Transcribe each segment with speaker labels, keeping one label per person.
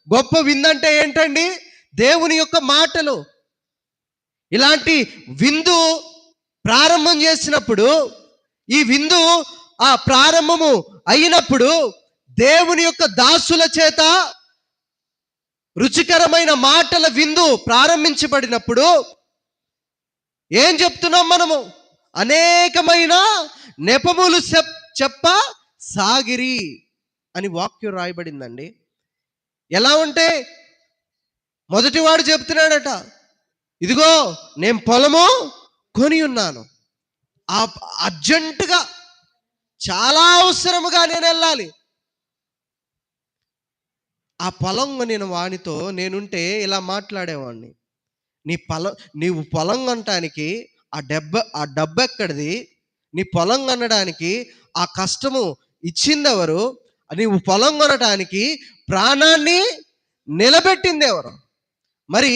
Speaker 1: గొప్ప విందంటే ఏంటండి? దేవుని యొక్క మాటలు. ఇలాంటి విందు ప్రారంభం చేసినప్పుడు, ఈ విందు ఆ ప్రారంభము అయినప్పుడు దేవుని యొక్క దాసుల చేత రుచికరమైన మాటల విందు ప్రారంభించబడినప్పుడు ఏం చెప్తున్నాం మనము? అనేకమైన నెపములు చెప్ప సాగిరి అని వాక్యం రాయబడిందండి. ఎలా ఉంటే మొదటివాడు చెప్తున్నాడట, ఇదిగో నేను పొలము కొని ఉన్నాను, అర్జెంటుగా చాలా అవసరముగా నేను వెళ్ళాలి. ఆ పొలం కొనిన వానితో నేనుంటే ఇలా మాట్లాడేవాడిని, నీవు పొలం కొనటానికి ఆ డబ్బు ఎక్కడిది? నీ పొలం కొనడానికి ఆ కష్టము ఇచ్చింది ఎవరు? నీవు పొలం కొనటానికి ప్రాణాన్ని నిలబెట్టింది ఎవరు? మరి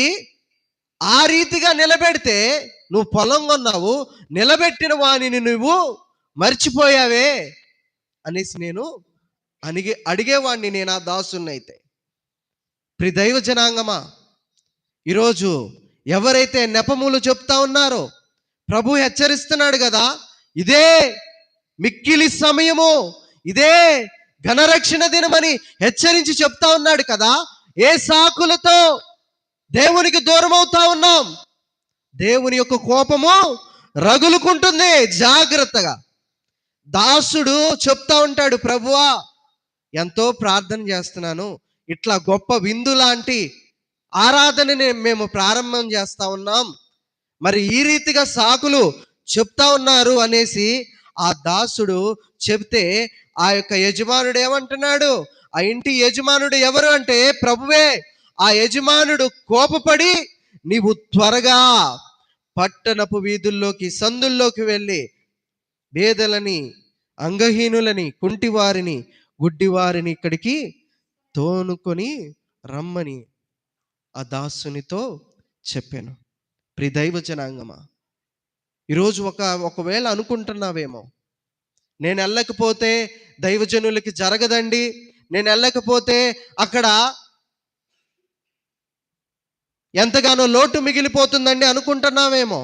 Speaker 1: ఆ రీతిగా నిలబెడితే నువ్వు పొలం కొన్నావు, నిలబెట్టిన వాణిని నువ్వు మర్చిపోయావే అనేసి నేను అడిగేవాడిని, నేను ఆ దాసున్నైతే. ప్రియ దైవ జనాంగమా, ఈరోజు ఎవరైతే నెపములు చెప్తా ఉన్నారో ప్రభు హెచ్చరిస్తున్నాడు కదా, ఇదే మిక్కిలి సమయము, ఇదే ఘనరక్షణ దినమని హెచ్చరించి చెప్తా ఉన్నాడు కదా. ఏ సాకులతో దేవునికి దూరం అవుతా ఉన్నాం? దేవుని యొక్క కోపము రగులుకుంటుంది. జాగ్రత్తగా. దాసుడు చెప్తా ఉంటాడు, ప్రభువా ఎంతో ప్రార్థన చేస్తున్నాను, ఇట్లా గొప్ప విందు లాంటి ఆరాధనని మేము ప్రారంభం చేస్తా ఉన్నాం, మరి ఈ రీతిగా సాకులు చెప్తా ఉన్నారు అనేసి ఆ దాసుడు చెప్తే ఆ యొక్క యజమానుడు ఏమంటున్నాడు? ఆ ఇంటి యజమానుడు ఎవరు అంటే ప్రభువే. ఆ యజమానుడు కోపపడి, నీవు త్వరగా పట్టణపు వీధుల్లోకి సందుల్లోకి వెళ్ళి బేదలని, అంగహీనులని, కుంటివారిని, గుడ్డివారిని ఇక్కడికి తోనుకొని రమ్మని ఆ దాసునితో చెప్పాను. ప్రియ దైవ జనాంగమా, ఈరోజు ఒకవేళ అనుకుంటున్నావేమో, నేను వెళ్ళకపోతే దైవజనులకి జరగదండి, నేను వెళ్ళకపోతే అక్కడ ఎంతగానో లోటు మిగిలిపోతుందండి అనుకుంటున్నావేమో.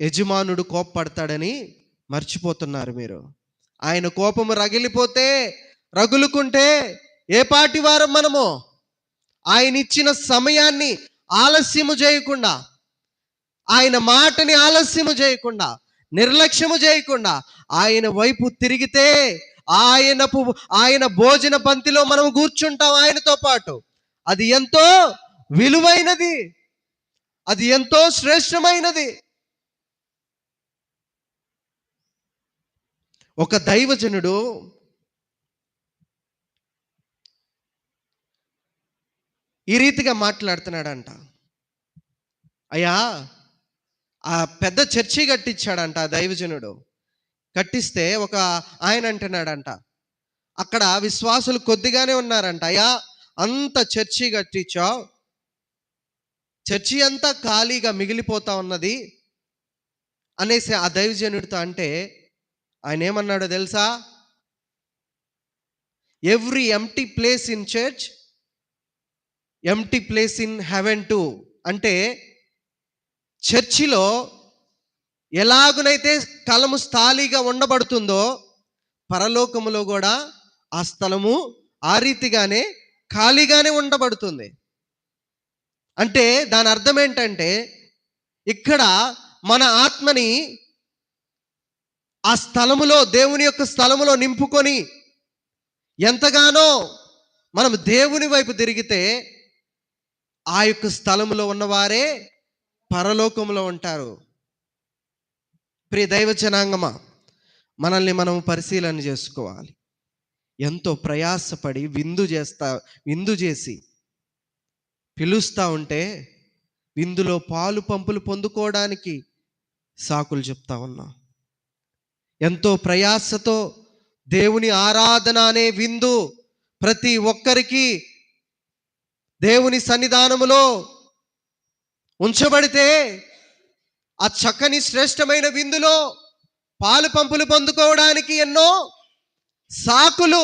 Speaker 1: యజమానుడు కోపపడతాడని మర్చిపోతున్నారు మీరు. ఆయన కోపము రగులుకుంటే ఏ పాటి వారం మనము? ఆయన ఇచ్చిన సమయాన్ని ఆలస్యము చేయకుండా, ఆయన మాటని ఆలస్యము చేయకుండా, నిర్లక్ష్యము చేయకుండా ఆయన వైపు తిరిగితే ఆయన భోజన పంక్తిలో మనం కూర్చుంటాం ఆయనతో పాటు. అది ఎంతో విలువైనది, అది ఎంతో శ్రేష్టమైనది. ఒక దైవజనుడు ఈ రీతిగా మాట్లాడుతున్నాడంట, అయ్యా ఆ పెద్ద చర్చి కట్టించాడంట ఆ దైవజనుడు. కట్టిస్తే ఒక ఆయన అంటున్నాడంట, అక్కడ విశ్వాసులు కొద్దిగానే ఉన్నారంట. అయ్యా అంత చర్చి కట్టించావు, చర్చి అంతా ఖాళీగా మిగిలిపోతా ఉన్నది అనేసి ఆ దైవజనుడితో అంటే ఆయన ఏమన్నాడో తెలుసా? Every empty place in church, empty place in heaven to. అంటే చర్చిలో ఎలాగునైతే స్థలము ఖాళీగా ఉండబడుతుందో పరలోకములో కూడా ఆ స్థలము ఆ రీతిగానే ఖాళీగానే ఉండబడుతుంది. అంటే దాని అర్థం ఏంటంటే, ఇక్కడ మన ఆత్మని ఆ స్థలములో, దేవుని యొక్క స్థలములో నింపుకొని ఎంతగానో మనం దేవుని వైపు తిరిగితే ఆ యొక్క స్థలములో ఉన్నవారే పరలోకంలో ఉంటారు. ప్రియ దైవ జనాంగమా, మనల్ని మనం పరిశీలన చేసుకోవాలి. ఎంతో ప్రయాసపడి విందు చేసి పిలుస్తూ ఉంటే విందులో పాలు పంపులు పొందుకోవడానికి సాకులు చెప్తా ఉన్నాం. ఎంతో ప్రయాసతో దేవుని ఆరాధన అనే విందు ప్రతి ఒక్కరికి దేవుని సన్నిధానములో ఉంచబడితే ఆ చక్కని శ్రేష్టమైన విందులో పాలు పంపులు పొందుకోవడానికి ఎన్నో సాకులు